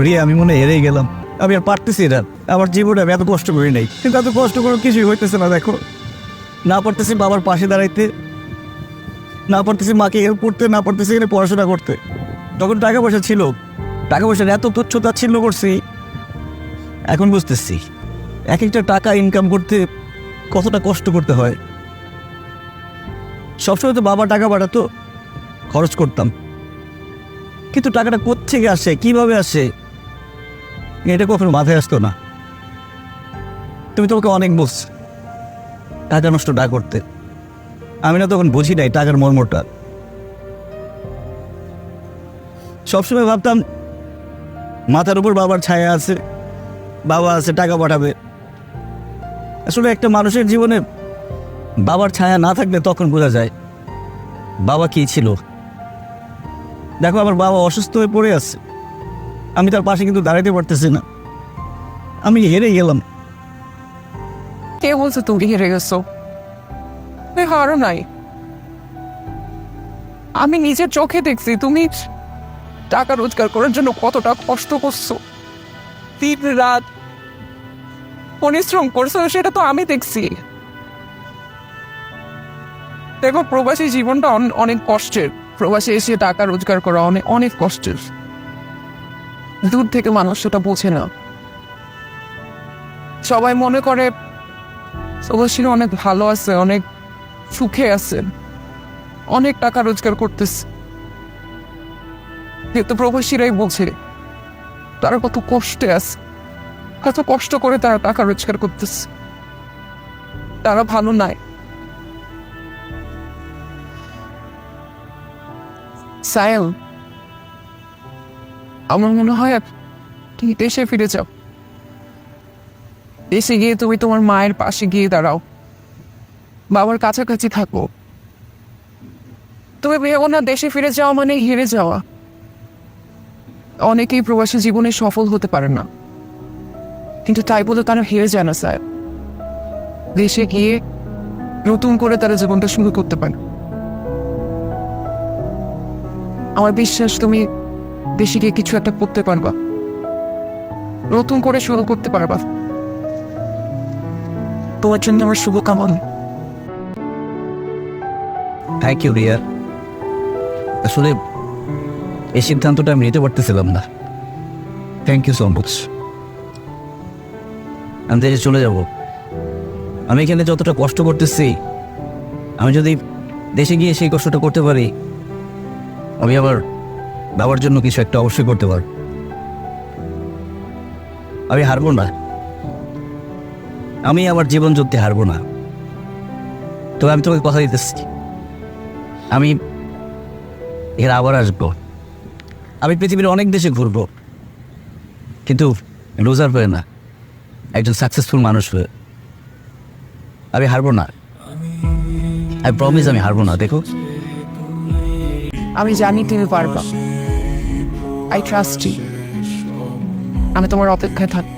রিয়া আমি মনে হয় হেরেই গেলাম। আমি আর পারতেছি না, আমার জীবনে আমি এত কষ্ট করি নাই, কিন্তু এত কষ্ট করে কিছুই হইতেছে না। দেখো, না পারতেছি বাবার পাশে দাঁড়াইতে, না পারতেছি মাকে হেল্প করতে, না পারতেছি এখানে পড়াশোনা করতে। যখন টাকা পয়সা ছিল, টাকা পয়সার এত তুচ্ছ-তাচ্ছিল্য করছি, এখন বুঝতেছি এক একটা টাকা ইনকাম করতে কতটা কষ্ট করতে হয়। সবসময় তো বাবা টাকা পাঠাতো, খরচ করতাম, কিন্তু টাকাটা কোত্থেকে আসে, কিভাবে আসে, এটা কখনো মাথায় আসতো না। তুমি তোমাকে অনেক বলছো টাকা নষ্ট না করতে, আমি না তখন বুঝি নাই টাকার মর্মটা। সবসময় ভাবতাম মাথার উপর বাবার ছায়া আছে, বাবা আছে, টাকা পাঠাবে। আসলে একটা মানুষের জীবনে বাবার ছায়া না থাকলে তখন বোঝা যায় বাবা কি ছিল। দেখো, আমার বাবা অসুস্থ হয়ে পড়ে আছে, আমি তার পাশে কিন্তু দাঁড়াইতে পারতেছি না, আমি হেরে গেলাম। কে বলছে তুমি হেরে গেছো? তুমি হারো নাই। আমি নিজের চোখে দেখছি তুমি টাকা রোজগার করার জন্য কতটা কষ্ট করছো, দিন রাত পরিশ্রম করছো, সেটা তো আমি দেখছি। দেখো, প্রবাসী জীবনটা অনেক কষ্টের। প্রবাসে এসে টাকা রোজগার করা অনেক অনেক কষ্টের। দূর থেকে মানুষ সেটা বোঝে না। সবাই মনে করে প্রবাসীরা অনেক ভালো আছে, অনেক সুখে আছে, অনেক টাকা রোজগার করতেছে, কিন্তু প্রবাসীরাই বোঝে তারা কত কষ্টে আছে, কত কষ্ট করে তারা টাকা রোজগার করতেছে। তারা ভালো নাই। সায়েল, আমার মনে হয় তুমি দেশে ফিরে যাও। দেশে গিয়ে তুমি তোমার মায়ের পাশে গিয়ে দাঁড়াও, বাবার কাছাকাছি থাকো। তুমি ভেবো না দেশে ফিরে যাওয়া মানে হেরে যাওয়া। অনেকেই প্রবাসী জীবনে সফল হতে পারে না, কিন্তু তাই বলে তারা হেরে যায় না স্যার। দেশে গিয়ে নতুন করে তারা জীবনটা শুরু করতে পারে। আমার বিশ্বাস তুমি দেশে গিয়ে কিছু একটা করতে পারবা, নতুন করে শুরু করতে পারবা। তোমার জন্য আমার শুভকামনা। Thank you Riya. আসলে এই সিদ্ধান্তটা আমি নিতে পারতেছিলাম না। Thank you so much. আমি দেশে চলে যাব। আমি এখানে যতটা কষ্ট করতেছি, আমি যদি দেশে গিয়ে সেই কষ্টটা করতে পারি, আমি আবার বাবার জন্য কিছু একটা অবশ্যই করতে পারব। আমি হারবো না, আমি আমার জীবন যুদ্ধে হারবো না। তবে আমি তোমাকে কথা দিতেছি, আমি এর আবার আসবো। আমি পৃথিবীর অনেক দেশে ঘুরবো, কিন্তু লুজার হয়ে না, একজন সাকসেসফুল মানুষ হয়ে। আমি হারবো না, আই প্রমিস আমি হারবো না। দেখো, আমি জানি তুমি পারবা। I trust you. আমি তোমার অপেক্ষায় থাকবো।